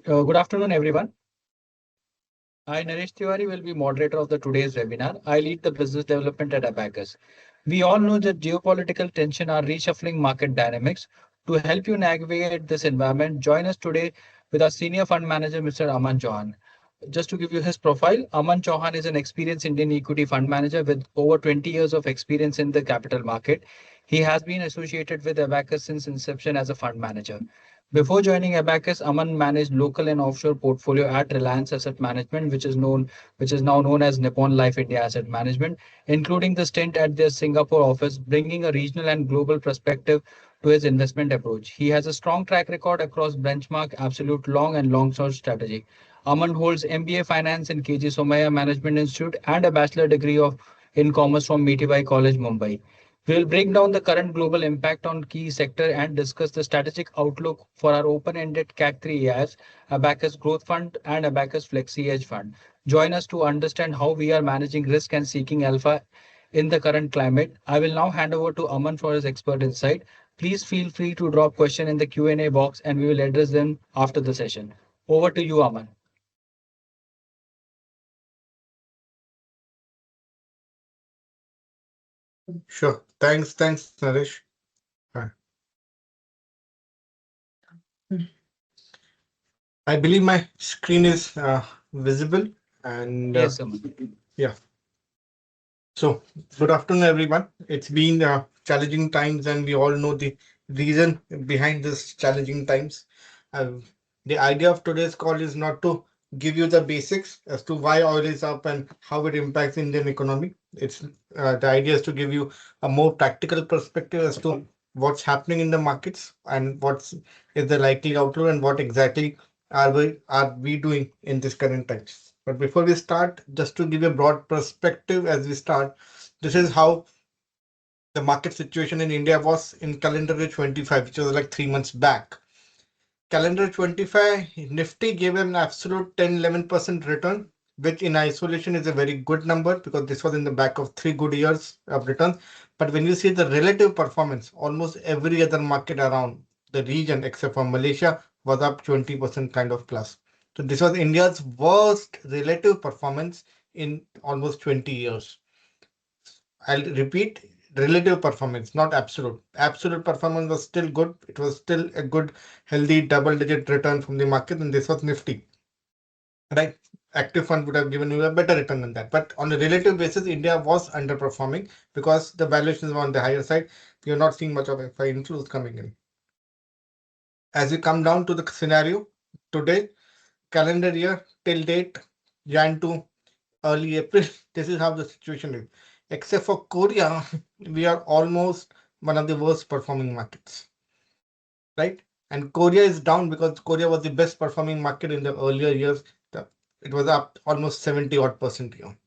Good afternoon, everyone. I, Naresh Tiwari, will be moderator of the today's webinar. I lead the business development at Abacus. We all know that geopolitical tension are reshuffling market dynamics. To help you navigate this environment, join us today with our senior fund manager, Mr. Aman Chauhan. Just to give you his profile, Aman Chauhan is an experienced Indian equity fund manager with over 20 years of experience in the capital market. He has been associated with Abacus since inception as a fund manager. Before joining Abacus, Aman managed local and offshore portfolio at Reliance Asset Management, which is now known as Nippon Life India Asset Management, including the stint at their Singapore office, bringing a regional and global perspective to his investment approach. He has a strong track record across benchmark, absolute long and long short strategy. Aman holds MBA Finance in KG Somaya Management Institute and a bachelor degree of in commerce from Mitibai College, Mumbai. We will break down the current global impact on key sector and discuss the strategic outlook for our open-ended CAC3 AIFs, Abacus Growth Fund and Abacus Flexi Edge Fund. Join us to understand how we are managing risk and seeking alpha in the current climate. I will now hand over to Aman for his expert insight. Please feel free to drop question in the Q&A box and we will address them after the session. Over to you, Aman. Sure. Thanks, Naresh. Hi. I believe my screen is visible and Yes, Aman. yeah. So good afternoon, everyone. It's been challenging times, and we all know the reason behind this challenging times. Uh, the idea of today's call is not to give you the basics as to why oil is up and how it impacts Indian economy. It's the idea is to give you a more practical perspective as to what's happening in the markets and what's is the likely outlook and what exactly are we doing in this current times. But before we start, just to give a broad perspective as we start, this is how the market situation in India was in calendar year 25, which was like 3 months back. Calendar 25, Nifty gave an absolute 10-11% return, which in isolation is a very good number because this was in the back of 3 good years of returns. But when you see the relative performance, almost every other market around the region except for Malaysia was up 20% kind of plus. So this was India's worst relative performance in almost 20 years. I'll repeat, relative performance, not absolute. Absolute performance was still good. It was still a good, healthy double-digit return from the market, and this was Nifty. Right? Active fund would have given you a better return than that. But on a relative basis, India was underperforming because the valuations were on the higher side. You're not seeing much of FI inflows coming in. As we come down to the scenario today, calendar year till date, Jan to early April, this is how the situation is. Except for Korea, we are almost one of the worst performing markets, right? And Korea is down because Korea was the best performing market in the earlier years. It was up almost 70 odd percent here.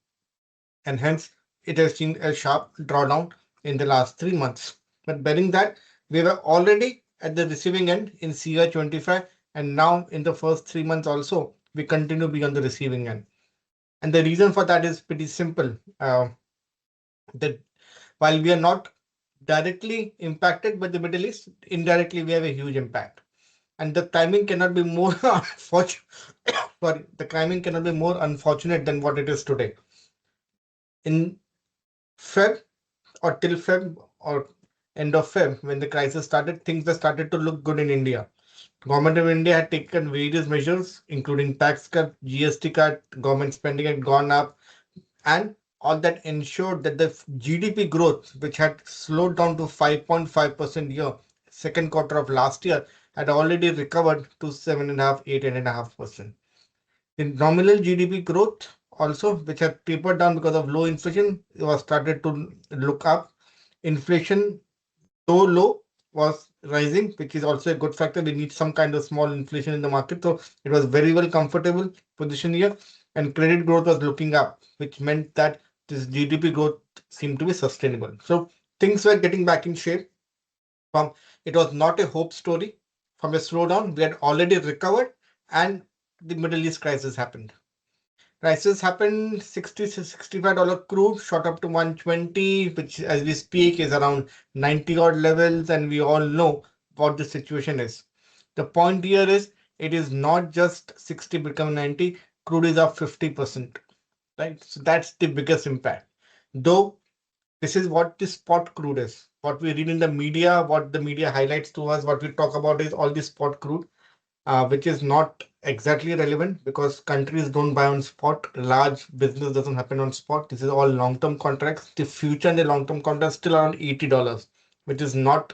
And hence it has seen a sharp drawdown in the last 3 months. But bearing that, we were already at the receiving end in CY 25, and now in the first 3 months also, we continue to be on the receiving end. And the reason for that is pretty simple. That while we are not directly impacted by the Middle East, indirectly we have a huge impact. And the timing cannot be more unfortunate. Sorry, the timing cannot be more unfortunate than what it is today. In Feb or till Feb or end of Feb, when the crisis started, things were started to look good in India. Government of India had taken various measures, including tax cut, GST cut, government spending had gone up, and all that ensured that the GDP growth, which had slowed down to 5.5% year, second quarter of last year, had already recovered to 7.5, 8.5%. The nominal GDP growth also, which had tapered down because of low inflation, was started to look up. Inflation, though low, was rising, which is also a good factor. We need some kind of small inflation in the market. So it was very well comfortable position here. And credit growth was looking up, which meant that this GDP growth seemed to be sustainable. So things were getting back in shape. It was not a hope story. From a slowdown, we had already recovered, and the Middle East crisis happened. Prices happened, $60 to $65 crude shot up to 120, which as we speak is around 90 odd levels, and we all know what the situation is. The point here is it is not just 60 become 90, crude is up 50%, right? So that's the biggest impact. Though this is what the spot crude is. What we read in the media, what the media highlights to us, what we talk about is all the spot crude, which is not exactly relevant because countries don't buy on spot. Large business doesn't happen on spot. This is all long-term contracts. The future and the long-term contracts still around $80, which is not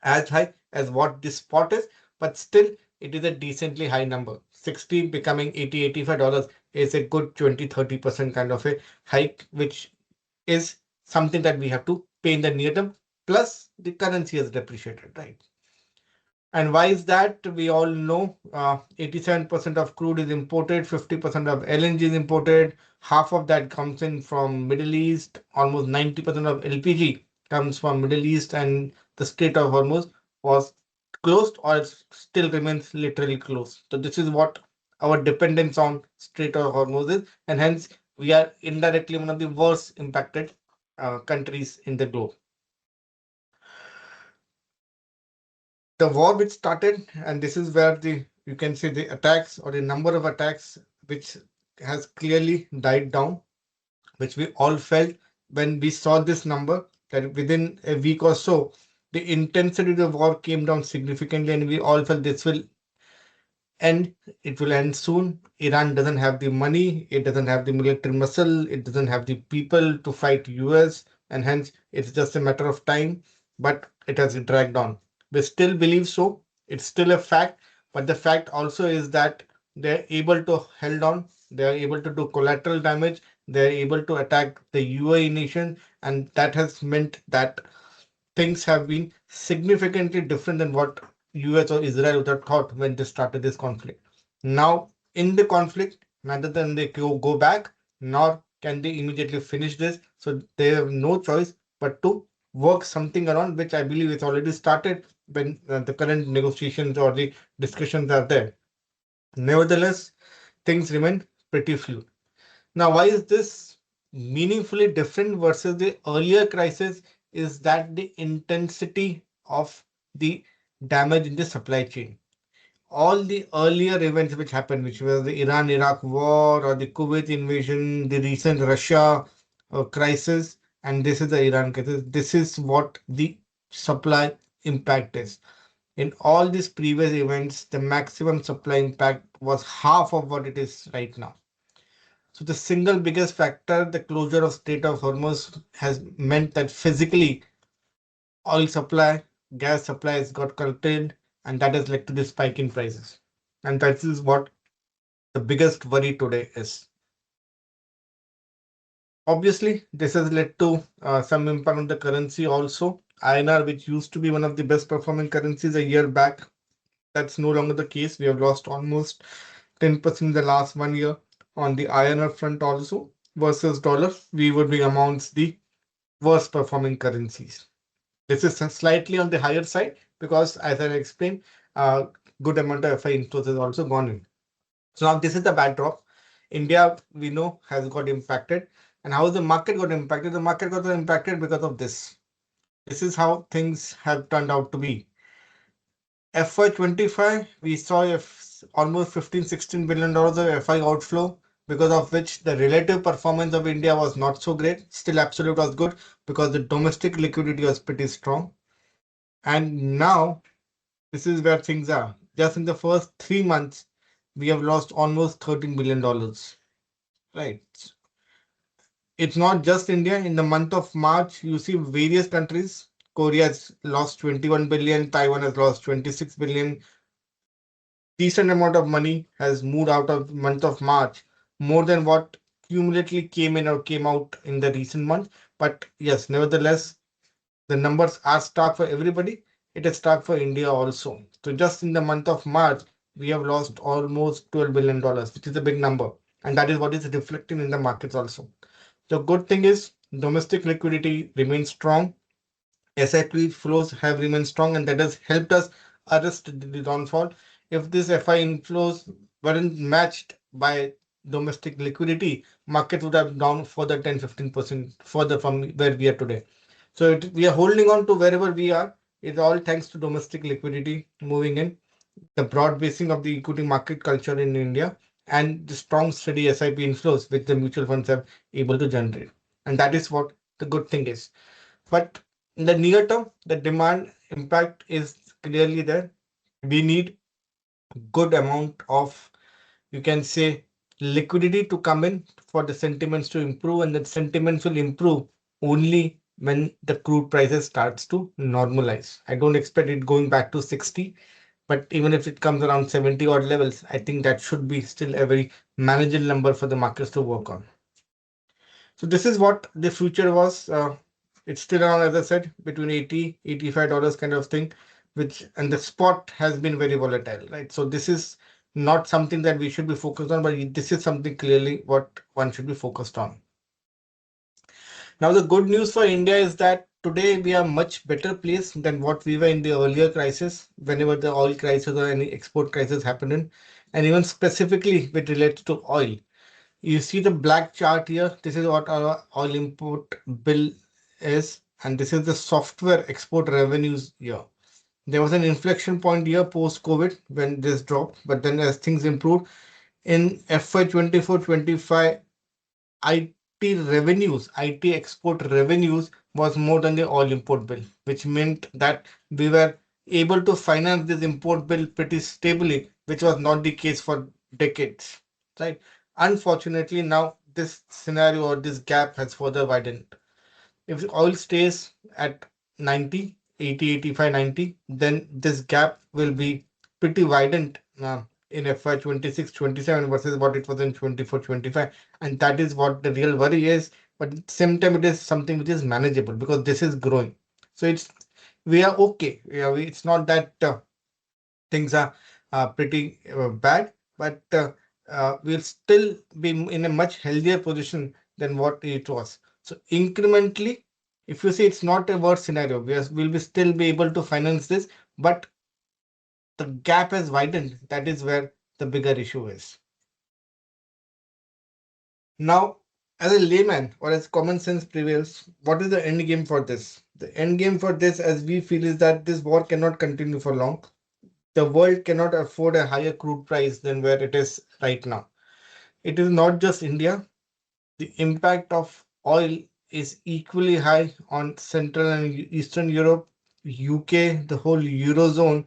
as high as what the spot is, but still it is a decently high number. 60 becoming 80, $85 is a good 20-30% kind of a hike, which is something that we have to pay in the near term. Plus, the currency has depreciated, right? And why is that? We all know 87% of crude is imported, 50% of LNG is imported, half of that comes in from Middle East, almost 90% of LPG comes from Middle East, and the Strait of Hormuz was closed or it still remains literally closed. So this is what our dependence on Strait of Hormuz is, and hence we are indirectly one of the worst impacted countries in the globe. The war which started, and this is where the you can see the attacks or the number of attacks which has clearly died down, which we all felt when we saw this number that within a week or so, the intensity of the war came down significantly, and we all felt this will end. It will end soon. Iran doesn't have the money, it doesn't have the military muscle, it doesn't have the people to fight US, and hence it's just a matter of time. But it has dragged on. We still believe so. It's still a fact, but the fact also is that they're able to hold on. They're able to do collateral damage. They're able to attack the UAE nation, and that has meant that things have been significantly different than what US or Israel would have thought when they started this conflict. Now, in the conflict, neither than they go back, nor can they immediately finish this. So they have no choice but to work something around, which I believe is already started when the current negotiations or the discussions are there. Nevertheless, things remain pretty fluid. Now, why is this meaningfully different versus the earlier crisis? Is that the intensity of the damage in the supply chain. All the earlier events which happened, which was the Iran-Iraq war or the Kuwait invasion, the recent Russia crisis, and this is the Iran crisis. This is what the supply impact is. In all these previous events, the maximum supply impact was half of what it is right now. So the single biggest factor, the closure of Strait of Hormuz, has meant that physically oil supply, gas supply has got curtailed, and that has led to the spike in prices. And that is what the biggest worry today is. Obviously, this has led to some impact on the currency also. INR, which used to be one of the best performing currencies a year back, that's no longer the case. We have lost almost 10% in the last 1 year on the INR front also versus dollar. We would be amongst the worst performing currencies. This is slightly on the higher side because, as I explained, a good amount of FI inflows has also gone in. So now this is the backdrop. India, we know, has got impacted. And how the market got impacted? The market got impacted because of this. This is how things have turned out to be. FY25, we saw almost 15-16 billion dollars of FI outflow, because of which the relative performance of India was not so great. Still, absolute was good because the domestic liquidity was pretty strong. And now, this is where things are. Just in the first 3 months, we have lost almost $13 billion. Right. It's not just India. In the month of March, you see various countries. Korea has lost 21 billion, Taiwan has lost 26 billion. Decent amount of money has moved out of the month of March, more than what cumulatively came in or came out in the recent month. But yes, nevertheless, the numbers are stark for everybody. It is stark for India also. So just in the month of March, we have lost almost $12 billion, which is a big number. And that is what is reflecting in the markets also. The good thing is domestic liquidity remains strong. SIP flows have remained strong, and that has helped us arrest the downfall. If these FI inflows weren't matched by domestic liquidity, market would have down further 10-15% further from where we are today. So we are holding on to wherever we are. It's all thanks to domestic liquidity moving in. the broad basing of the equity market culture in India, and the strong steady SIP inflows which the mutual funds have able to generate. And that is what the good thing is. But in the near term, the demand impact is clearly there. We need good amount of, you can say, liquidity to come in for the sentiments to improve, and that sentiments will improve only when the crude prices starts to normalize. I don't expect it going back to 60, but even if it comes around 70 odd levels, I think that should be still a very manageable number for the markets to work on. So this is what the future was. It's still around, as I said, between 80, $85 kind of thing, which, and the spot has been very volatile, right? So this is not something that we should be focused on, but this is something clearly what one should be focused on. Now, the good news for India is that today we are much better placed than what we were in the earlier crisis, whenever the oil crisis or any export crisis happened in, and even specifically with related to oil. You see the black chart here. This is what our oil import bill is, and this is the software export revenues here. There was an inflection point here post COVID when this dropped, but then as things improved in FY 24-25, IT revenues, IT export revenues was more than the oil import bill, which meant that we were able to finance this import bill pretty stably, which was not the case for decades, right? Unfortunately, now this scenario or this gap has further widened. If oil stays at 90, 80, 85, 90, then this gap will be pretty widened in FY 26-27 versus what it was in 24-25. And that is what the real worry is. But at the same time, it is something which is manageable because this is growing. So we are okay. Yeah, it's not that things are pretty bad, but we'll still be in a much healthier position than what it was. So incrementally, if you say it's not a worse scenario, we'll be still be able to finance this, but the gap has widened. That is where the bigger issue is. Now, as a layman or as common sense prevails, what is the end game for this? The end game for this, as we feel, is that this war cannot continue for long. The world cannot afford a higher crude price than where it is right now. It is not just India. The impact of oil is equally high on Central and Eastern Europe, UK, the whole Eurozone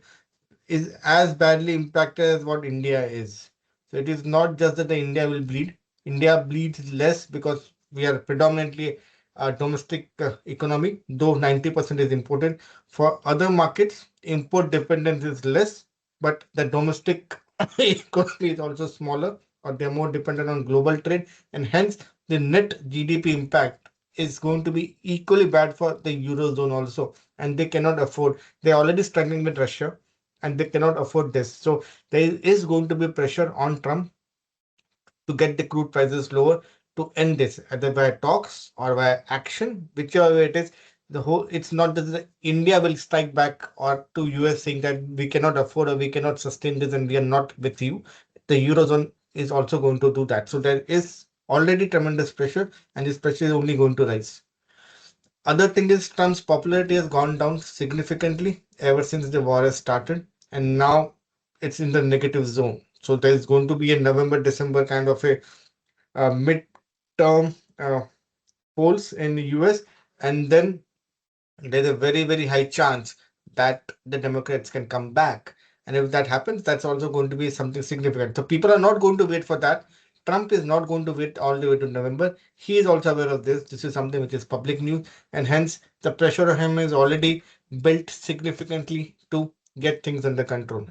is as badly impacted as what India is. So it is not just that the India will bleed. India bleeds less because we are predominantly a domestic economy, though 90% is imported. For other markets, import dependence is less, but the domestic economy is also smaller, or they're more dependent on global trade, and hence the net GDP impact is going to be equally bad for the Eurozone also, and they cannot afford. They're already struggling with Russia and they cannot afford this. So there is going to be pressure on Trump to get the crude prices lower to end this, either via talks or via action, whichever way it is. The whole it's not that India will strike back or to US saying that we cannot afford or we cannot sustain this and we are not with you. The Eurozone is also going to do that. So there is already tremendous pressure, and this pressure is only going to rise. Other thing is Trump's popularity has gone down significantly ever since the war has started, and now it's in the negative zone. So there's going to be a November, December kind of a mid-term polls in the US, and then there's a very, very high chance that the Democrats can come back. And if that happens, that's also going to be something significant. So people are not going to wait for that. Trump is not going to wait all the way to November. He is also aware of this. This is something which is public news, and hence the pressure on him is already built significantly to get things under control.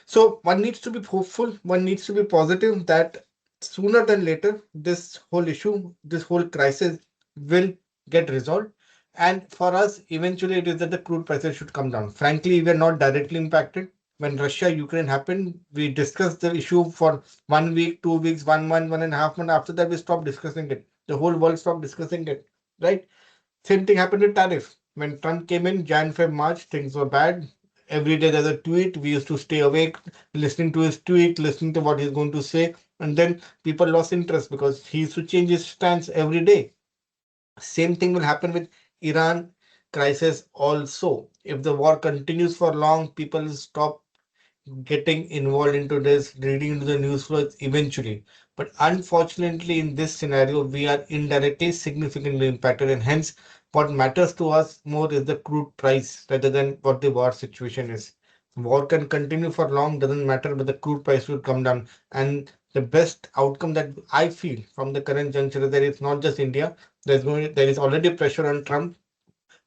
So one needs to be hopeful, one needs to be positive that sooner than later, this whole issue, this whole crisis will get resolved. And for us, eventually, it is that the crude prices should come down. Frankly, we are not directly impacted. When Russia Ukraine happened, we discussed the issue for 1 week, 2 weeks, 1 month, 1.5 months. After that, we stopped discussing it. The whole world stopped discussing it, right? Same thing happened with tariff. When Trump came in, Jan, Feb, March, things were bad. Every day there's a tweet. We used to stay awake, listening to his tweet, listening to what he's going to say. And then people lost interest because he used to change his stance every day. Same thing will happen with Iran crisis also. If the war continues for long, people will stop getting involved into this, reading into the news flows eventually. But unfortunately, in this scenario, we are indirectly significantly impacted, and hence what matters to us more is the crude price rather than what the war situation is. War can continue for long, doesn't matter, but the crude price will come down. And the best outcome that I feel from the current juncture is that it's not just India. There is already pressure on Trump.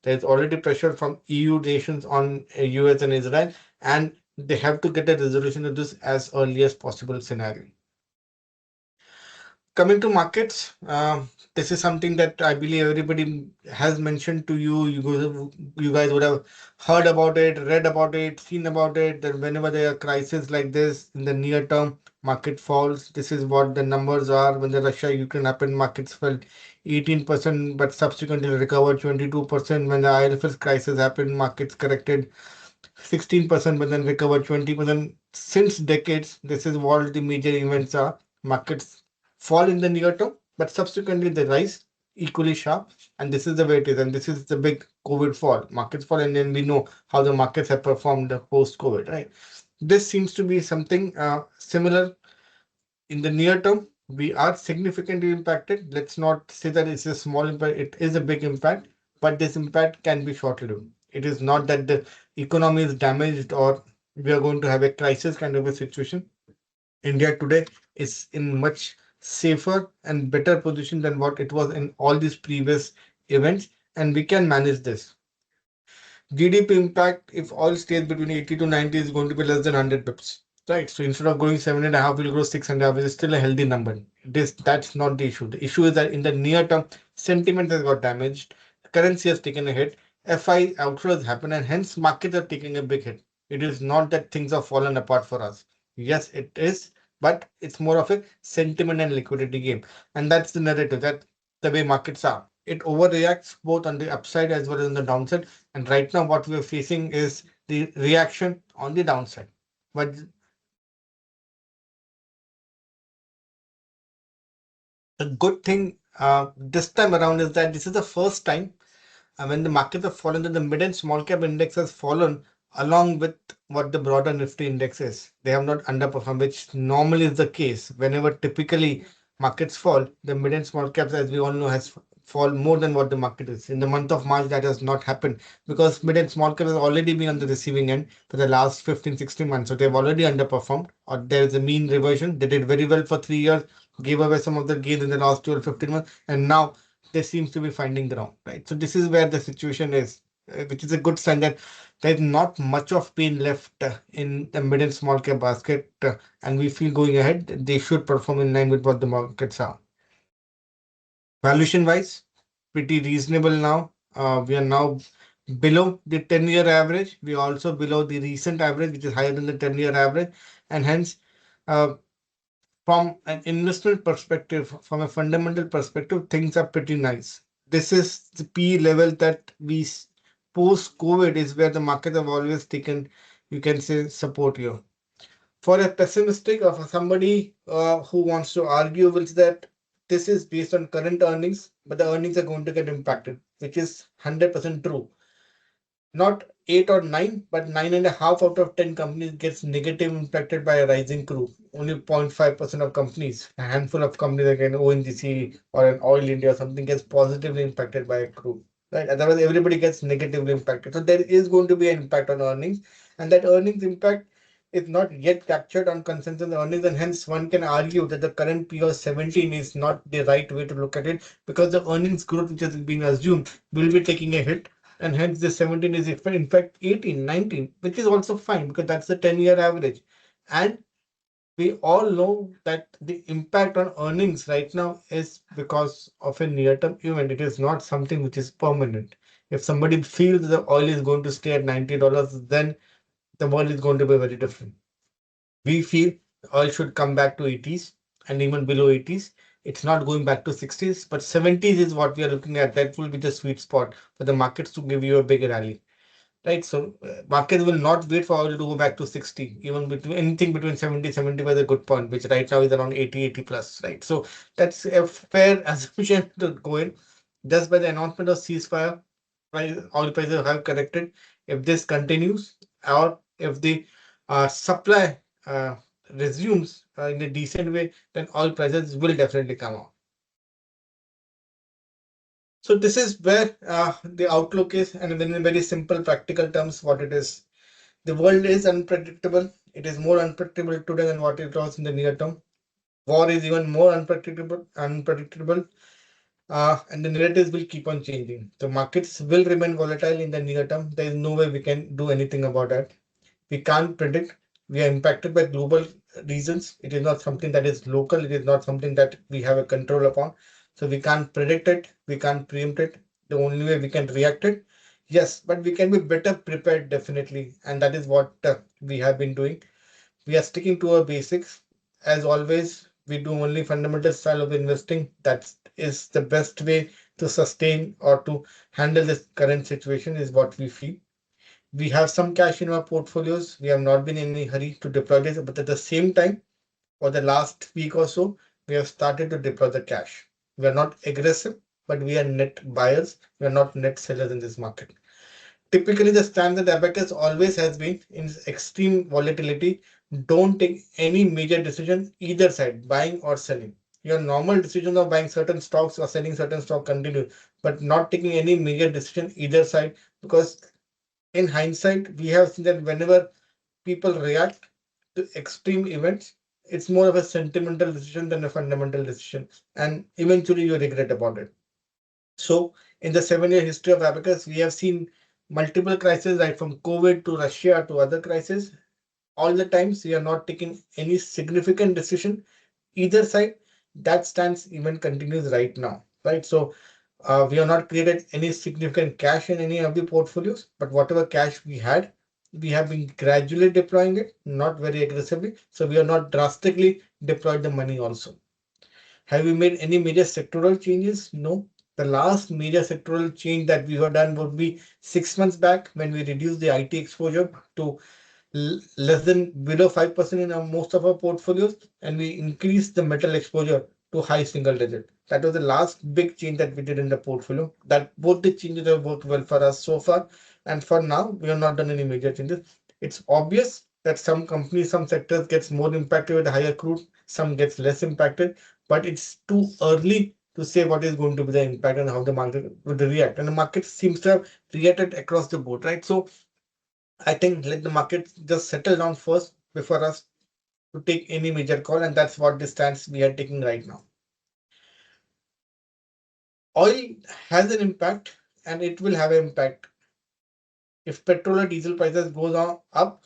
There's already pressure from EU nations on US and Israel, and they have to get a resolution to this as early as possible scenario. Coming to markets, this is something that I believe everybody has mentioned to you. You guys would have heard about it, read about it, seen about it. That whenever there are crises like this in the near term, market falls. This is what the numbers are. When the Russia-Ukraine happened, markets fell 18%, but subsequently recovered 22%. When the ILFS crisis happened, markets corrected 16%, but then recovered 20%. Since decades, this is what the major events are. Markets fall in the near term, but subsequently they rise equally sharp. And this is the way it is. And this is the big COVID fall. Markets fall, and then we know how the markets have performed post COVID, right? This seems to be something similar in the near term. We are significantly impacted. Let's not say that it's a small impact, it is a big impact, but this impact can be short lived. It is not that the economy is damaged or we are going to have a crisis kind of a situation. India today is in much safer and better position than what it was in all these previous events, and we can manage this. GDP impact, if oil stays between 80 to 90, is going to be less than 100 pips. Right. So instead of growing 7.5, we'll grow 6.5, which is still a healthy number. That's not the issue. The issue is that in the near term, sentiment has got damaged, currency has taken a hit, FI outflows happen, and hence markets are taking a big hit. It is not that things have fallen apart for us. Yes, it is, but it's more of a sentiment and liquidity game. And that's the narrative, that the way markets are. It overreacts both on the upside as well as on the downside. And right now, what we're facing is the reaction on the downside. But the good thing this time around is that this is the first time when the markets have fallen, then the mid and small cap index has fallen along with what the broader Nifty index is. They have not underperformed, which normally is the case. Whenever typically markets fall, the mid and small caps, as we all know, has fall more than what the market is. In the month of March, that has not happened because mid and small caps have already been on the receiving end for the last 15, 16 months. So they've already underperformed, or there is a mean reversion. They did very well for 3 years, gave away some of the gains in the last 12, 15 months, and now they seems to be finding ground, right? So this is where the situation is, which is a good sign that there's not much of pain left in the mid and small cap basket, and we feel going ahead they should perform in line with what the markets are. Valuation wise, pretty reasonable now. We are now below the 10-year average. We are also below the recent average, which is higher than the 10-year average, and hence. Uh, from an investment perspective, from a fundamental perspective, things are pretty nice. This is the P level that post COVID is where the markets have always taken, you can say, support here. For a pessimistic or for somebody who wants to argue with that, this is based on current earnings, but the earnings are going to get impacted, which is 100% true. Not 8 or 9, but 9.5 out of 10 companies gets negative impacted by a rising crude. Only 0.5% of companies, a handful of companies like an ONGC or an Oil India or something gets positively impacted by a crude. Right? Otherwise, everybody gets negatively impacted. So there is going to be an impact on earnings, and that earnings impact is not yet captured on consensus earnings, and hence one can argue that the current P of 17 is not the right way to look at it because the earnings growth which is being assumed will be taking a hit, and hence the 17 is in fact 18, 19, which is also fine because that's the 10-year average. And we all know that the impact on earnings right now is because of a near-term event. It is not something which is permanent. If somebody feels the oil is going to stay at $90, then the world is going to be very different. We feel oil should come back to 80s and even below 80s. It's not going back to 60s, but 70s is what we are looking at. That will be the sweet spot for the markets to give you a big rally. Right, so markets will not wait for oil to go back to 60, even between anything between 70, 75 is a good point, which right now is around 80, 80 plus, right? So that's a fair assumption to go in. Just by the announcement of ceasefire, oil prices have corrected. If this continues, or if the supply uh, resumes in a decent way, then oil prices will definitely come up. So this is where the outlook is, and then in very simple practical terms, what it is. The world is unpredictable. It is more unpredictable today than what it was in the near term. War is even more unpredictable, and the narratives will keep on changing. The markets will remain volatile in the near term. There is no way we can do anything about that. We can't predict. We are impacted by global reasons. It is not something that is local. It is not something that we have a control upon. So we can't predict it. We can't preempt it. The only way we can react it. Yes, but we can be better prepared definitely, and that is what we have been doing. We are sticking to our basics. As always, we do only fundamental style of investing. That is the best way to sustain or to handle this current situation, is what we feel. We have some cash in our portfolios. We have not been in any hurry to deploy this, but at the same time, for the last week or so, we have started to deploy the cash. We are not aggressive, but we are net buyers. We are not net sellers in this market. Typically, the stance that Abacus always has been in extreme volatility. Don't take any major decision either side, buying or selling. Your normal decision of buying certain stocks or selling certain stock continue, but not taking any major decision either side, because in hindsight, we have seen that whenever people react to extreme events, it's more of a sentimental decision than a fundamental decision, and eventually you regret about it. So, in the 7 year history of Abacus, we have seen multiple crises, right from COVID to Russia to other crises. All the times, we are not taking any significant decision either side. That stance even continues right now, right? So, we have not created any significant cash in any of the portfolios, but whatever cash we had, we have been gradually deploying it, not very aggressively. So we are not drastically deployed the money also. Have we made any major sectoral changes? No. The last major sectoral change that we have done would be 6 months back, when we reduced the IT exposure to less than below 5% in most of our portfolios, and we increased the metal exposure to high single digit. That was the last big change that we did in the portfolio. That both the changes have worked well for us so far. And for now, we have not done any major changes. It's obvious that some companies, some sectors gets more impacted with higher crude, some gets less impacted, but it's too early to say what is going to be the impact and how the market would react. And the market seems to have reacted across the board, right? So I think let the market just settle down first before us to take any major call, and that's what the stance we are taking right now. Oil has an impact, and it will have an impact. If petrol or diesel prices goes on up,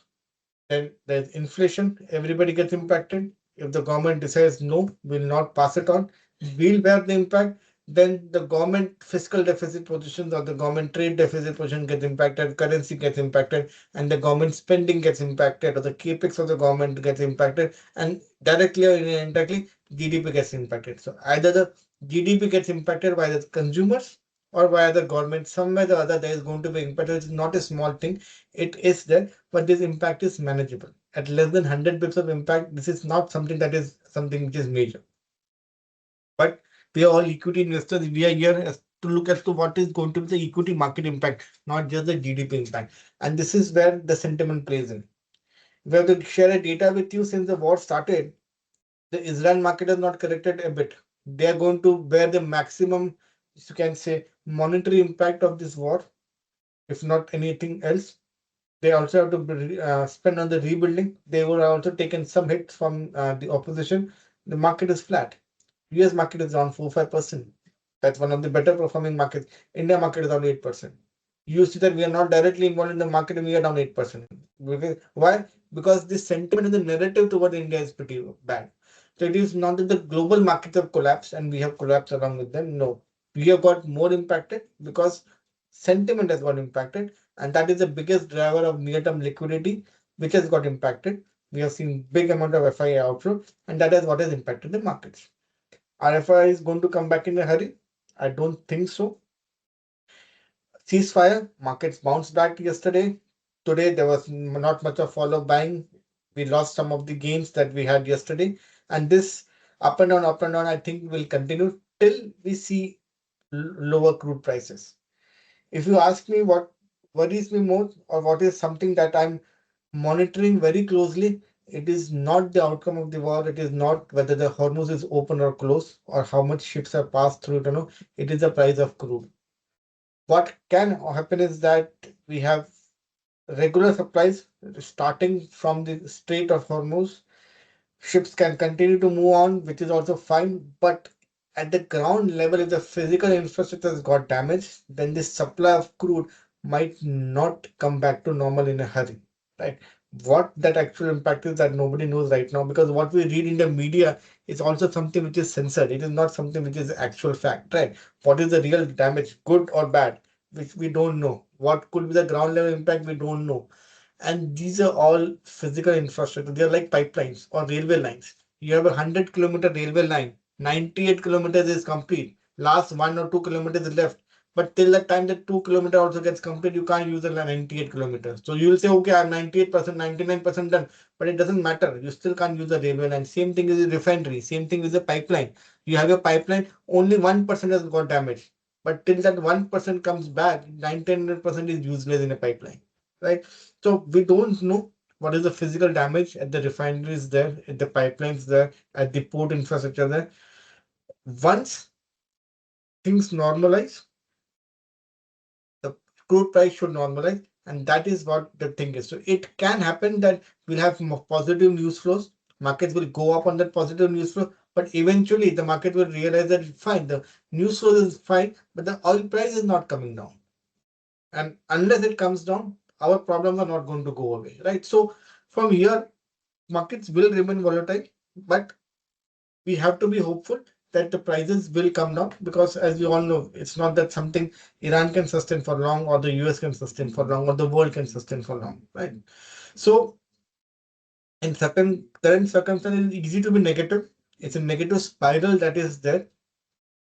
then there's inflation. Everybody gets impacted. If the government decides no, will not pass it on, we'll bear the impact. Then the government fiscal deficit positions or the government trade deficit position gets impacted, currency gets impacted, and the government spending gets impacted, or the capex of the government gets impacted, and directly or indirectly, GDP gets impacted. So either the GDP gets impacted by the consumers or by the government. Somewhere or the other, there is going to be impact. It's not a small thing. It is there, but this impact is manageable. At less than 100 bits of impact, this is not something that is something which is major. But we are all equity investors. We are here to look as to what is going to be the equity market impact, not just the GDP impact. And this is where the sentiment plays in. We have to share a data with you. Since the war started, the Israel market has not corrected a bit. They are going to bear the maximum, you can say, monetary impact of this war, if not anything else. They also have to spend on the rebuilding. They would have also taken some hits from the opposition. The market is flat. US market is around 4-5%. That's one of the better performing markets. India market is around 8%. You see that we are not directly involved in the market and we are down 8%. Why? Because the sentiment and the narrative toward India is pretty bad. So it is not that the global markets have collapsed and we have collapsed along with them. No, we have got more impacted because sentiment has got impacted, and that is the biggest driver of near-term liquidity, which has got impacted. We have seen big amount of FII outflow, and that is what has impacted the markets. Are FII is going to come back in a hurry? I don't think so. Ceasefire, markets bounced back yesterday. Today, there was not much of follow buying. We lost some of the gains that we had yesterday. And this up and down, I think will continue till we see lower crude prices. If you ask me what worries me more, or what is something that I'm monitoring very closely. It is not the outcome of the war. It is not whether the Hormuz is open or closed or how much ships have passed through it. No, it is the price of crude. What can happen is that we have regular supplies starting from the Strait of Hormuz. Ships can continue to move on, which is also fine. But at the ground level, if the physical infrastructure has got damaged, then the supply of crude might not come back to normal in a hurry, right? What that actual impact is that nobody knows right now, because what we read in the media is also something which is censored. It is not something which is actual fact, right? What is the real damage, good or bad, which we don't know. What could be the ground level impact, we don't know. And these are all physical infrastructure. They are like pipelines or railway lines. You have a 100-kilometer railway line, 98 kilometers is complete. Last 1 or 2 kilometers is left. But till the time that 2 kilometer also gets complete, you can't use the 98 kilometers. So you will say, okay, I'm 98%, 99% done. But it doesn't matter. You still can't use the railway line. Same thing is a refinery. Same thing is a pipeline. You have a pipeline, only 1% has got damaged. But till that 1% comes back, 99% is useless in a pipeline, right? So we don't know what is the physical damage at the refineries there, at the pipelines there, at the port infrastructure there. Once things normalize, the crude price should normalize, and that is what the thing is. So it can happen that we'll have positive news flows. Markets will go up on that positive news flow, but eventually the market will realize that fine, the news flow is fine, but the oil price is not coming down. And unless it comes down, our problems are not going to go away, right? So from here, markets will remain volatile, but we have to be hopeful that the prices will come down, because as we all know, it's not that something Iran can sustain for long or the US can sustain for long or the world can sustain for long, right? So in certain current circumstances, it's easy to be negative. It's a negative spiral that is there.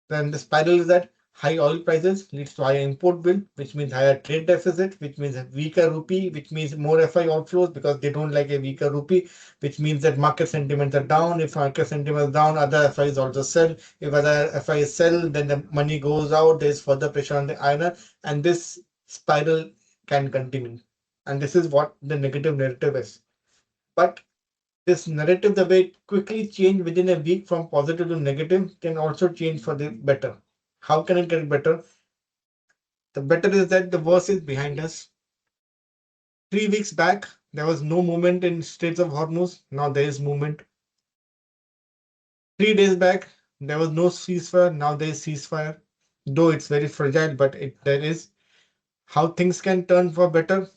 Then the spiral is that high oil prices leads to higher import bill, which means higher trade deficit, which means a weaker rupee, which means more FI outflows because they don't like a weaker rupee, which means that market sentiments are down. If market sentiments are down, other FIs also sell. If other FIs sell, then the money goes out. There's further pressure on the INR, and this spiral can continue. And this is what the negative narrative is. But this narrative, the way it quickly changed within a week from positive to negative, can also change for the better. How can it get better? The better is that the worst is behind us. 3 weeks back, there was no movement in Straits of Hormuz. Now there is movement. 3 days back, there was no ceasefire. Now there is ceasefire. Though it's very fragile, but there is. How things can turn for better?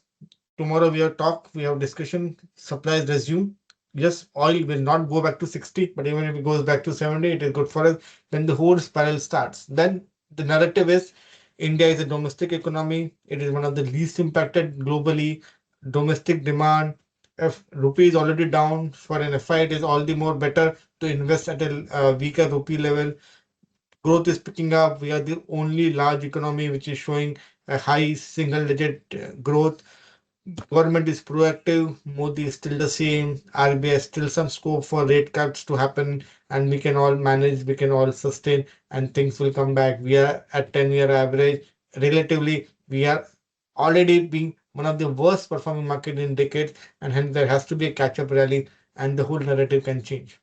Tomorrow we have talk, we have discussion, supplies resume. Yes, oil will not go back to 60, but even if it goes back to 70, it is good for us. Then the whole spiral starts. Then the narrative is India is a domestic economy. It is one of the least impacted globally. Domestic demand. If rupee is already down for an FI, it is all the more better to invest at a weaker rupee level. Growth is picking up. We are the only large economy which is showing a high single digit growth. Government is proactive, Modi is still the same, RBI still some scope for rate cuts to happen, and we can all manage, we can all sustain, and things will come back. We are at 10-year average. Relatively, we are already being one of the worst performing market in decades, and hence there has to be a catch-up rally, and the whole narrative can change.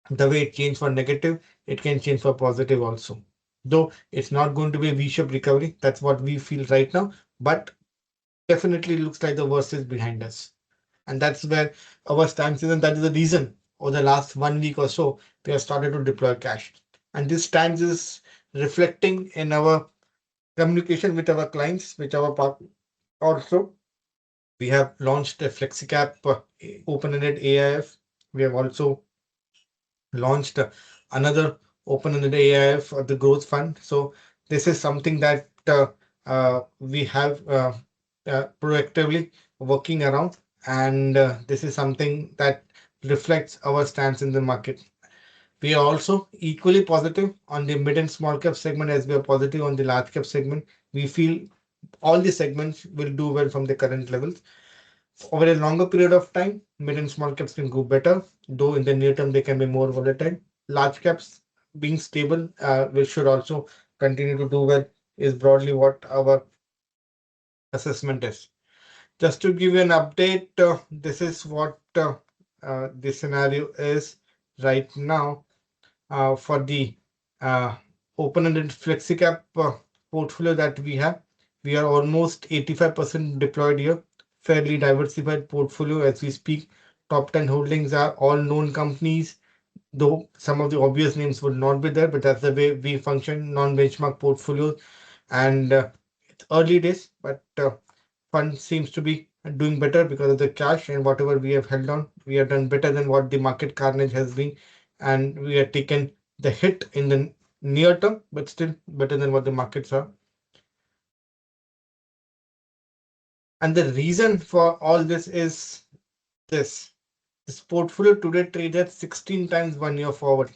The way it changed for negative, it can change for positive also. Though it's not going to be a V-shaped recovery, that's what we feel right now, but definitely looks like the worst is behind us. And that's where our stance is, and that is the reason over the last 1 week or so, we have started to deploy cash. And this stance is reflecting in our communication with our clients, with our partners. Also, we have launched a FlexiCap open-ended AIF. We have also launched another open-ended AIF, the growth fund. So this is something that we have proactively working around, and this is something that reflects our stance in the market. We are also equally positive on the mid and small cap segment as we are positive on the large cap segment. We feel all the segments will do well from the current levels. Over a longer period of time, mid and small caps can go better, though in the near term they can be more volatile. Large caps being stable, we should also continue to do well, is broadly what our assessment is. Just to give you an update, this is what the scenario is right now for the uh, open-ended flexi-cap portfolio that we have. We are almost 85% deployed here, fairly diversified portfolio as we speak. Top 10 holdings are all known companies, though some of the obvious names would not be there, but that's the way we function, non-benchmark portfolio. And it's early days, but fund seems to be doing better because of the cash and whatever we have held on. We have done better than what the market carnage has been, and we have taken the hit in the near term, but still better than what the markets are. And the reason for all this is this. This portfolio today trades at 16 times 1 year forward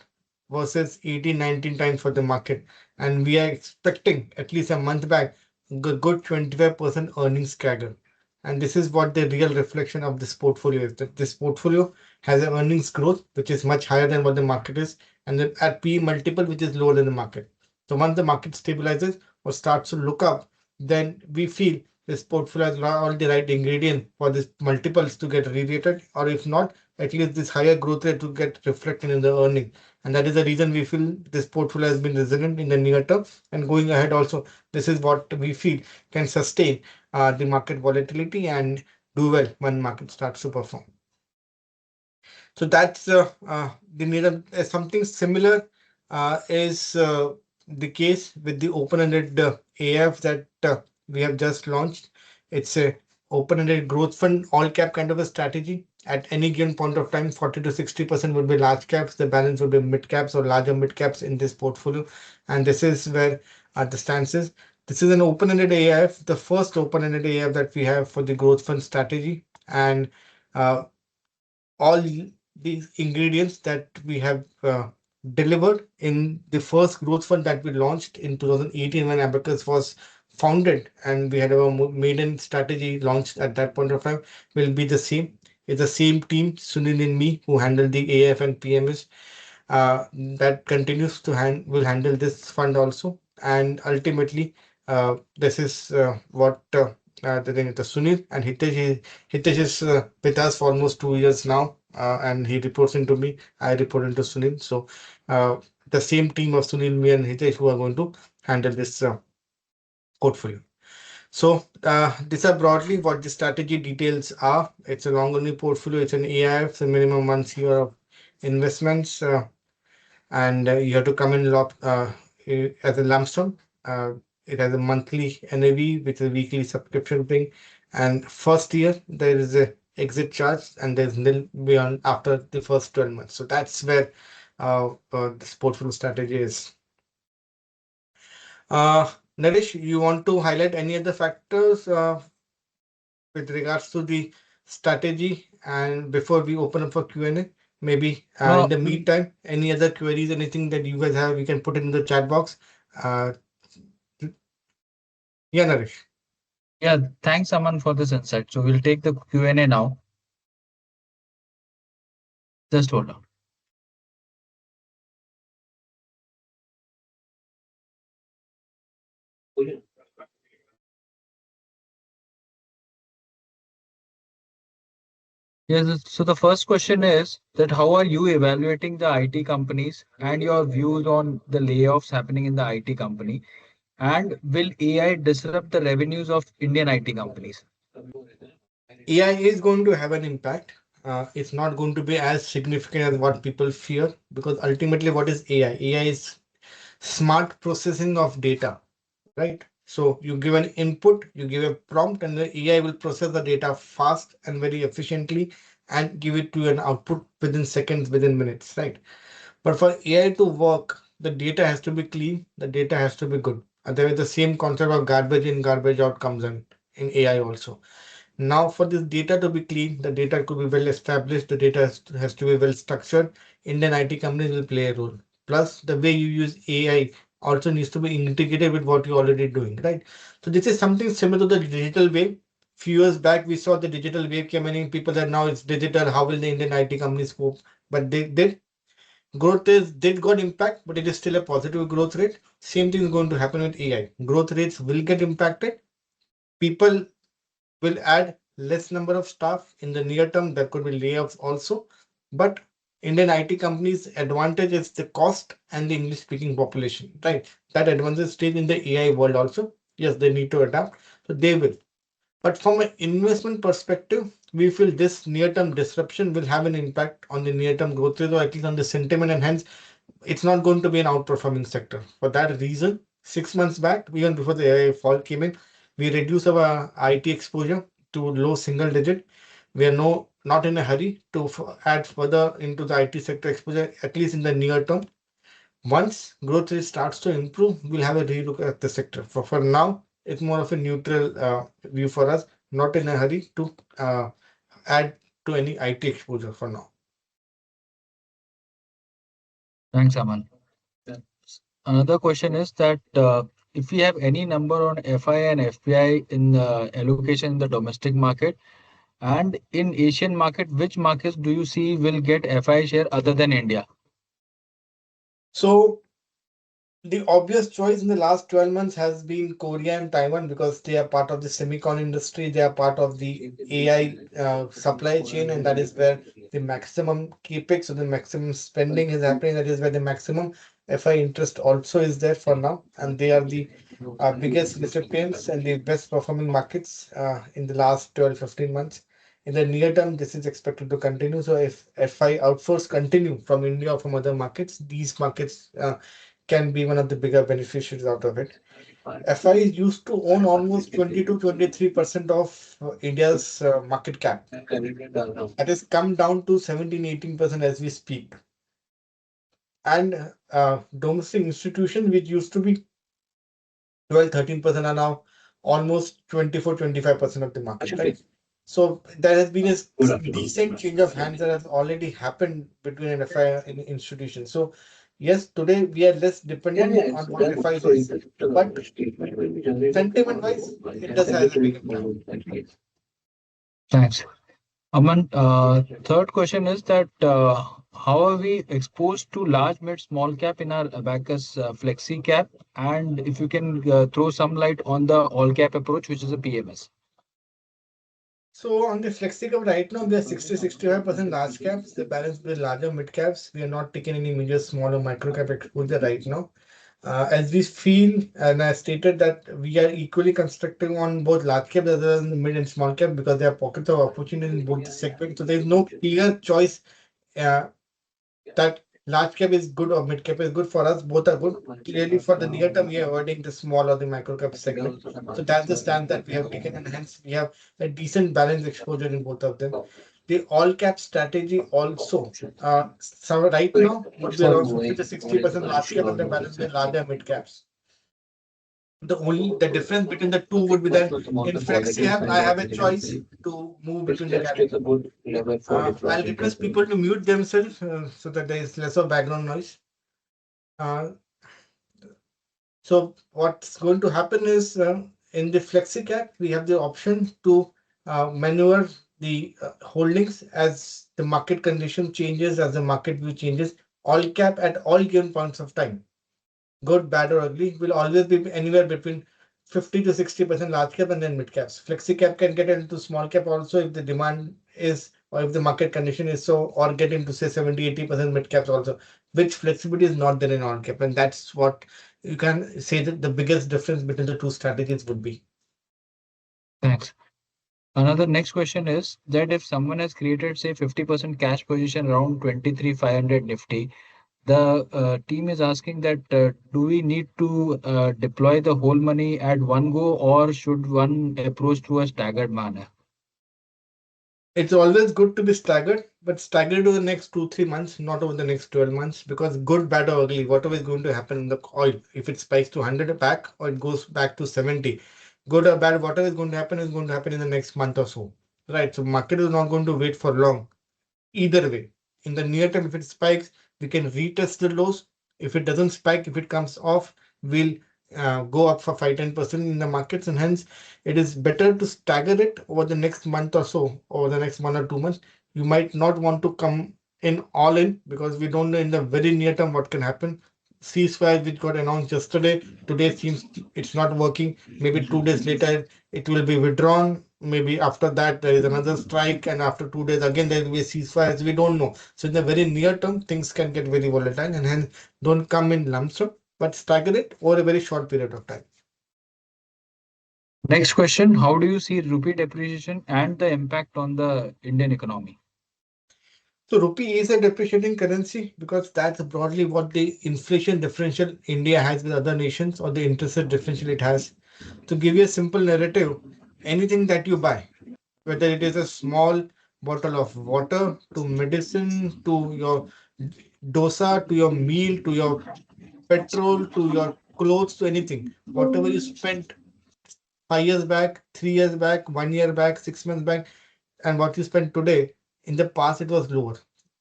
versus 18, 19 times for the market. And we are expecting at least a month back good 25% earnings CAGR. And this is what the real reflection of this portfolio is, that this portfolio has an earnings growth which is much higher than what the market is, and then at P multiple which is lower than the market. So once the market stabilizes or starts to look up, then we feel this portfolio has all the right ingredient for these multiples to get re-rated, or if not, at least this higher growth rate to get reflected in the earning. And that is the reason we feel this portfolio has been resilient in the near term. And going ahead also, this is what we feel can sustain the market volatility and do well when market starts to perform. So that's the needle. Something similar is the case with the open-ended AF that we have just launched. It's a open-ended growth fund, all cap kind of a strategy. At any given point of time, 40 to 60% would be large caps. The balance would be mid caps or larger mid caps in this portfolio. And this is where the stance is. This is an open-ended AIF, the first open-ended AIF that we have for the growth fund strategy. And uh, all these ingredients that we have delivered in the first growth fund that we launched in 2018 when Abacus was founded, and we had our maiden strategy launched at that point of time, will be the same. It's the same team, Sunil and me, who handle the AF and PMS, that continues to will handle this fund also. And ultimately, this is what the thing is. The Sunil and Hitesh is with us for almost 2 years now, and he reports into me. I report into Sunil. So uh, the same team of Sunil, me, and Hitesh who are going to handle this portfolio. So these are broadly what the strategy details are. It's a long only portfolio. It's an AIF, so minimum 1 year of investments. And you have to come in as a lump sum. It has a monthly NAV with a weekly subscription thing. And first year, there is a exit charge and there's nil beyond after the first 12 months. So that's where this portfolio strategy is. Uh, Naresh, you want to highlight any other factors with regards to the strategy? And before we open up for Q&A, maybe in No, the meantime, any other queries, anything that you guys have, you can put it in the chat box. Uh, yeah, Naresh. yeah, thanks, Aman, for this insight. So we'll take the Q&A now. Just hold on. Yes, so the first question is that how are you evaluating the IT companies and your views on the layoffs happening in the IT company? And will AI disrupt the revenues of Indian IT companies? AI is going to have an impact. It's not going to be as significant as what people fear, because ultimately, what is AI? AI is smart processing of data, right? So you give an input, you give a prompt, and the AI will process the data fast and very efficiently and give it to an output within seconds, within minutes, right? But for AI to work, the data has to be clean, the data has to be good. Otherwise, the same concept of garbage in, garbage out comes in AI also. Now, for this data to be clean, the data could be well established, the data has to be well structured. Indian IT companies will play a role. Plus, the way you use AI also needs to be integrated with what you're already doing, right? So this is something similar to the digital wave. Few years back, we saw the digital wave came in, people that now it's digital. How will the Indian IT companies cope? But they did. Growth is did got impact, but it is still a positive growth rate. Same thing is going to happen with AI. Growth rates will get impacted. People will add less number of staff. In the near term, there could be layoffs also. But Indian IT companies' advantage is the cost and the English speaking population, right? That advantage stays in the AI world also. Yes, they need to adapt. So they will. But from an investment perspective, we feel this near-term disruption will have an impact on the near-term growth rate or at least on the sentiment, and hence it's not going to be an outperforming sector. For that reason, 6 months back, even before the AI fall came in, we reduced our IT exposure to low single digit. We are not in a hurry to add further into the IT sector exposure, at least in the near term. Once growth rate starts to improve, we'll have a relook at the sector. For now, it's more of a neutral view for us, not in a hurry to add to any IT exposure for now. Thanks, Aman. Yeah. Another question is that if we have any number on FI and FPI in allocation in the domestic market and in Asian market, which markets do you see will get FI share other than India? So the obvious choice in the last 12 months has been Korea and Taiwan because they are part of the semicon industry, they are part of the AI supply chain, and that is where the maximum capex or the maximum spending is happening. That is where the maximum FI interest also is there for now, and they are the biggest recipients and the best performing markets in the last 12-15 months. In the near term, this is expected to continue. So if FI outflows continue from India or from other markets, these markets can be one of the bigger beneficiaries out of it. FI used to own almost 20 to 23% of India's market cap. That has come down to 17, 18% as we speak. And domestic institutions, which used to be 12, 13% are now almost 24, 25% of the market, right? So there has been a decent change of hands that has already happened between an FI and institution. So yes, today we are less dependent on what FI is, but sentiment wise, it does have a big impact. Thanks. Aman, third question is that how are we exposed to large, mid, small cap in our Abacus Flexi Cap? And if you can throw some light on the all cap approach, which is a PMS. So on the FlexiCap right now, we are 60-65% large caps. The balance with larger mid caps. We are not taking any major small or micro cap exposure right now. As we feel, and I stated that we are equally constructing on both large cap as well as the mid and small cap because there are pockets of opportunity in both the segments. So there is no clear choice uh, that large cap is good or mid cap is good for us. Both are good. Clearly, for the near term, we are avoiding the small or the micro cap segment. So that's the stand that we have taken, and hence we have a decent balance exposure in both of them. The all cap strategy also. So right now would be around 50 to 60% large cap, and the balance with larger mid caps. The difference between the two would be that in Flexi app, I have a choice to move between the categories. I'll request people to mute themselves so that there is less of background noise. Uh, so what's going to happen is in the Flexi cap, we have the option to maneuver the holdings as the market condition changes, as the market view changes, all cap at all given points of time. Good, bad, or ugly, will always be anywhere between 50 to 60% large cap and then mid caps. Flexi cap can get into small cap also if the demand is, or if the market condition is so, or get into say 70, 80% mid caps also, which flexibility is not there in all cap. And that's what you can say that the biggest difference between the two strategies would be. Thanks. Another next question is that if someone has created, say, 50% cash position around 23,500 Nifty, the team is asking that do we need to deploy the whole money at one go or should one approach through a staggered manner? It's always good to be staggered, but staggered over the next 2, 3 months, not over the next 12 months, because good, bad, or ugly, whatever is going to happen in the oil, if it spikes to 100 back or it goes back to 70, good or bad, whatever is going to happen in the next month or so. Right. So market is not going to wait for long. Either way, in the near term, if it spikes, we can retest the lows. If it doesn't spike, if it comes off, we'll go up for 5-10% in the markets, and hence it is better to stagger it over the next month or so, over the next 1 or 2 months. You might not want to come in all in because we don't know in the very near term what can happen. Ceasefire which got announced yesterday, today seems it's not working. Maybe 2 days later it will be withdrawn. maybe after that there is another strike, and after 2 days again there will be a ceasefire. We don't know. So in the very near term, things can get very volatile, and hence don't come in lump sum, but stagger it over a very short period of time. Next question, how do you see rupee depreciation and the impact on the Indian economy? So rupee is a depreciating currency because that's broadly what the inflation differential India has with other nations, or the interest rate differential it has. To give you a simple narrative, anything that you buy, whether it is a small bottle of water to medicine to your dosa to your meal to your petrol to your clothes to anything, whatever you spent 5 years back, 3 years back, 1 year back, 6 months back, and what you spend today, in the past it was lower.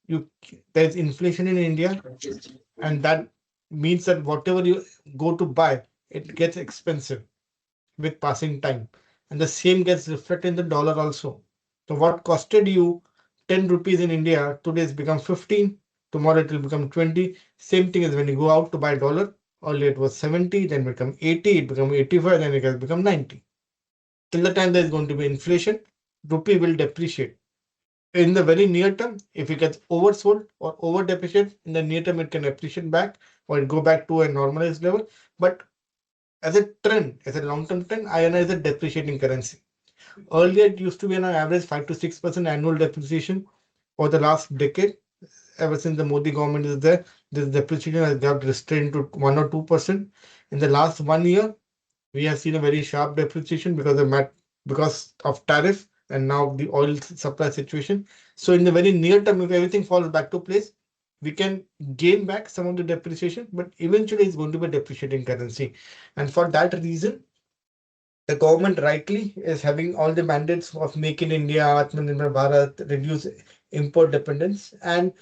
You There's inflation in India, and that means that whatever you go to buy, it gets expensive with passing time. And the same gets reflected in the dollar also. So what costed you 10 rupees in India, today it's become 15, tomorrow it will become 20. Same thing as when you go out to buy dollar, earlier it was 70, then become 80, it become 85, then it has become 90. Till the time there is going to be inflation, rupee will depreciate. In the very near term, if it gets oversold or over depreciate, in the near term it can appreciate back or it go back to a normalized level. But as a trend, as a long-term trend, INR is a depreciating currency. Earlier, it used to be on an average 5 to 6% annual depreciation for the last decade. Ever since the Modi government is there, this depreciation has got restrained to 1 or 2%. In the last 1 year, we have seen a very sharp depreciation because of tariff and now the oil supply situation. So in the very near term, if everything falls back to place, we can gain back some of the depreciation, but eventually it's going to be a depreciating currency. And for that reason, the government rightly is having all the mandates of Make in India, Atmanirbhar Bharat, reduce import dependence, and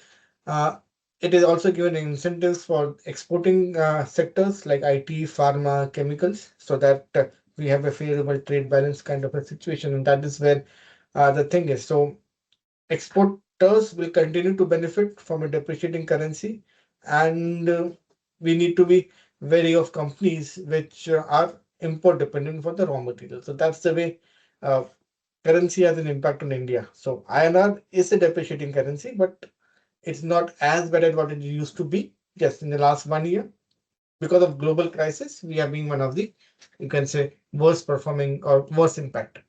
uh, it is also given incentives for exporting sectors like IT, pharma, chemicals, so that we have a favorable trade balance kind of a situation, and that is where the thing is. So exporters will continue to benefit from a depreciating currency, and we need to be wary of companies which are import dependent for the raw material. So that's the way uh, currency has an impact on India. So INR is a depreciating currency, but it's not as bad as what it used to be. Just in the last 1 year, because of global crisis, we have been one of the, you can say, worst performing or worst impact.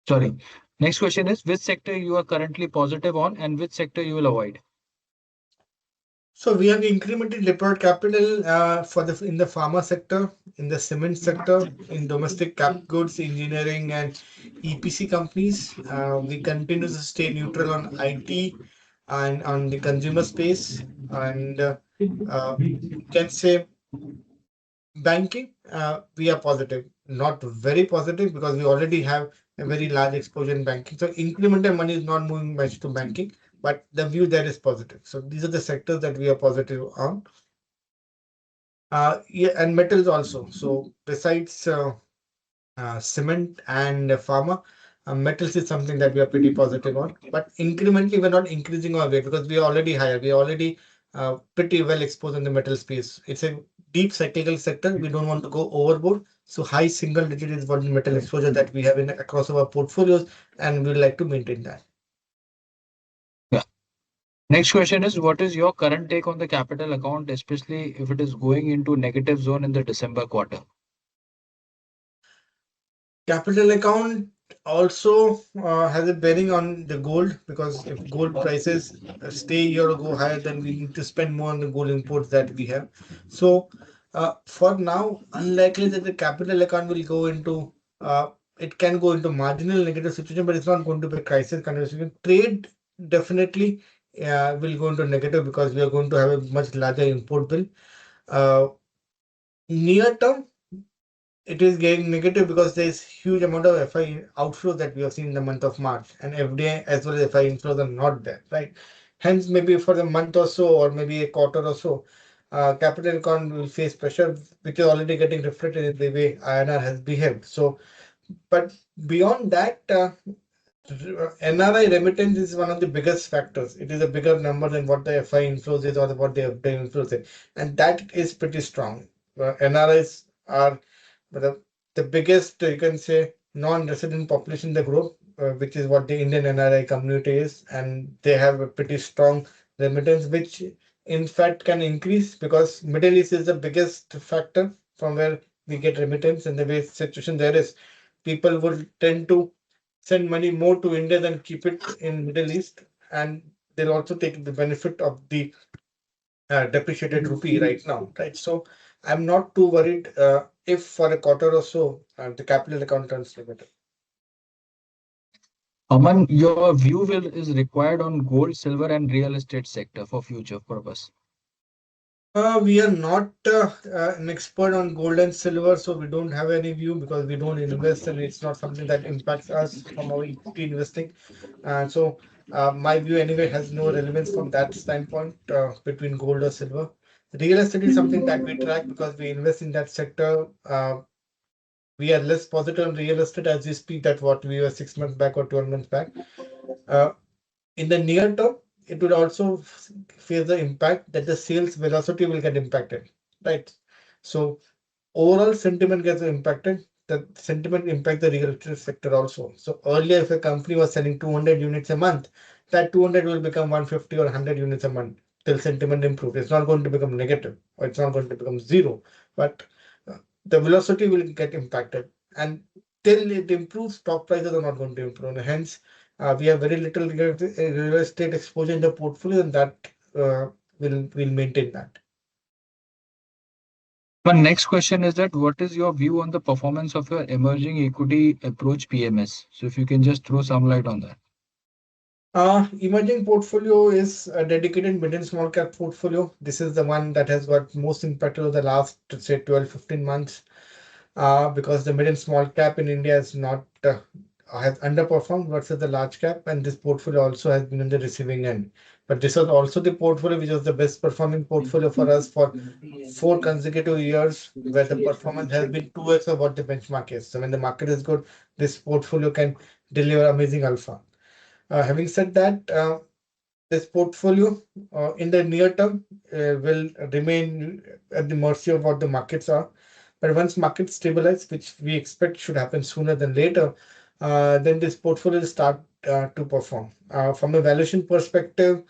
Sorry. Next question is which sector you are currently positive on and which sector you will avoid? So we have incremental deployed capital for the in the pharma sector, in the cement sector, in domestic cap goods, engineering, and EPC companies. We continue to stay neutral on IT and on the consumer space, and you can say banking. We are positive, not very positive because we already have a very large exposure in banking. So incremental money is not moving much to banking, but the view there is positive. So these are the sectors that we are positive on. Yeah, and metals also. So besides cement and pharma, metals is something that we are pretty positive on. But incrementally, we're not increasing our weight because we are already higher. We are already pretty well exposed in the metal space. It's a deep cyclical sector. We don't want to go overboard. So high single digit is what metal exposure that we have in across our portfolios, and we would like to maintain that. Yeah. Next question is what is your current take on the capital account, especially if it is going into negative zone in the December quarter? Capital account also has a bearing on the gold, because if gold prices stay year or go higher, then we need to spend more on the gold imports that we have. So for now, unlikely that the capital account will go into it can go into marginal negative situation, but it's not going to be a crisis kind of situation. Trade definitely will go into negative because we are going to have a much larger import bill. Uh, Near term, it is getting negative because there is huge amount of FI outflow that we have seen in the month of March, and FDI as well as FI inflows are not there, right? Hence, maybe for the month or so, or maybe a quarter or so, capital account will face pressure, which is already getting reflected in the way INR has behaved. So, but beyond that, NRI remittance is one of the biggest factors. It is a bigger number than what the FI inflows is or what the FDI inflows is, and that is pretty strong. NRIs are the, the biggest, you can say, non-resident population in the group, which is what the Indian NRI community is, and they have a pretty strong remittance, which in fact can increase because Middle East is the biggest factor from where we get remittance, and the way situation there is, people would tend to send money more to India than keep it in Middle East, and they'll also take the benefit of the depreciated rupee right now, right? So I'm not too worried if for a quarter or so the capital account turns negative. Aman, your view will is required on gold, silver, and real estate sector for future purpose. We are not an expert on gold and silver, so we don't have any view because we don't invest and it's not something that impacts us from our equity investing. So my view anyway has no relevance from that standpoint between gold or silver. Real estate is something that we track because we invest in that sector. We are less positive on real estate as we speak that what we were 6 months back or 12 months back. Uh, in the near term, it will also face the impact that the sales velocity will get impacted, right? So overall sentiment gets impacted. The sentiment impact the real estate sector also. So earlier, if a company was selling 200 units a month, that 200 will become 150 or 100 units a month till sentiment improves. It's not going to become negative or it's not going to become zero, but uh, the velocity will get impacted. And till it improves, stock prices are not going to improve. And hence, we have very little real estate exposure in the portfolio, and that uh, will maintain that. My next question is that what is your view on the performance of your emerging equity approach PMS? So if you can just throw some light on that. Emerging portfolio is a dedicated mid and small cap portfolio. This is the one that has got most impact over the last, say, 12, 15 months, because the mid and small cap in India is not has underperformed versus the large cap, and this portfolio also has been on the receiving end. But this was also the portfolio which was the best performing portfolio for us for 4 consecutive years, where the performance has been 2x of what the benchmark is. So when the market is good, this portfolio can deliver amazing alpha. Having said that, this portfolio in the near term will remain at the mercy of what the markets are. But once markets stabilize, which we expect should happen sooner than later, then this portfolio will start to perform. From a valuation perspective,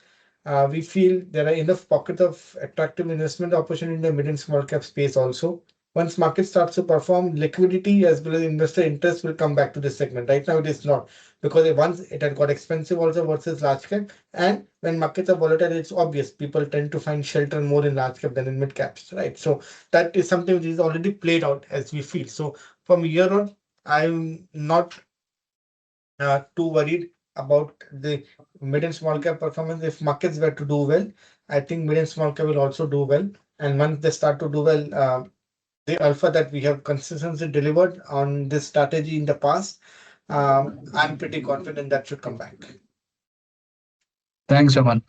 we feel there are enough pockets of attractive investment opportunity in the mid and small cap space also. Once market starts to perform, liquidity as well as investor interest will come back to this segment. Right now, it is not because once it had got expensive also versus large cap. And when markets are volatile, it's obvious people tend to find shelter more in large cap than in mid caps, right? So that is something which is already played out as we feel. So from here on, I'm not too worried about the mid and small cap performance. If markets were to do well, I think mid and small cap will also do well. And once they start to do well, the alpha that we have consistently delivered on this strategy in the past, I'm pretty confident that should come back. Thanks, Aman.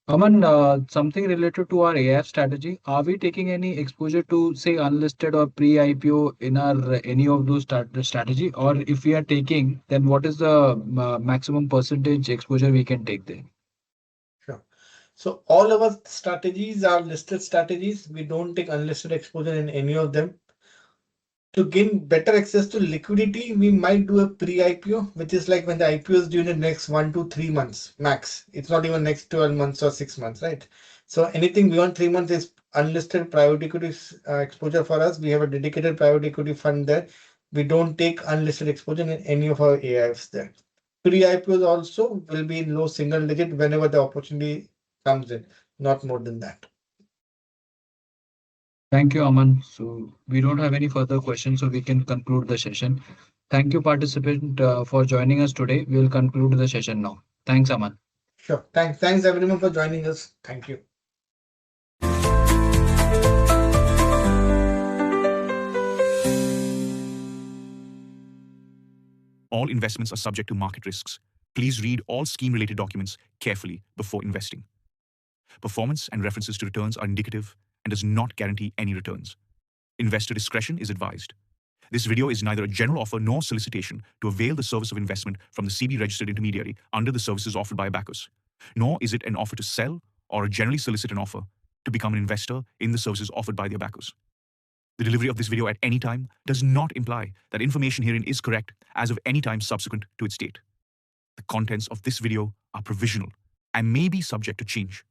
Aman, something related to our AIF strategy. Are we taking any exposure to, say, unlisted or pre-IPO in our any of those strategy? Or if we are taking, then what is the maximum percentage exposure we can take there? Sure. So all our strategies are listed strategies. We don't take unlisted exposure in any of them. To gain better access to liquidity, we might do a pre-IPO, which is like when the IPO is due in the next 1 to 3 months max. It's not even next 12 months or 6 months, right? So anything beyond 3 months is unlisted private equity exposure for us. We have a dedicated private equity fund there. We don't take unlisted exposure in any of our AIFs there. Pre-IPOs also will be in low single digit whenever the opportunity comes in, not more than that. Thank you, Aman. So we don't have any further questions, so we can conclude the session. Thank you, participant, for joining us today. We will conclude the session now. Thanks, Aman. Sure. Thanks everyone for joining us. Thank you. All investments are subject to market risks. Please read all scheme-related documents carefully before investing. Performance and references to returns are indicative and does not guarantee any returns. Investor discretion is advised. This video is neither a general offer nor solicitation to avail the service of investment from the CB registered intermediary under the services offered by Abacus, nor is it an offer to sell or a generally solicit an offer to become an investor in the services offered by the Abacus. The delivery of this video at any time does not imply that information herein is correct as of any time subsequent to its date. The contents of this video are provisional and may be subject to change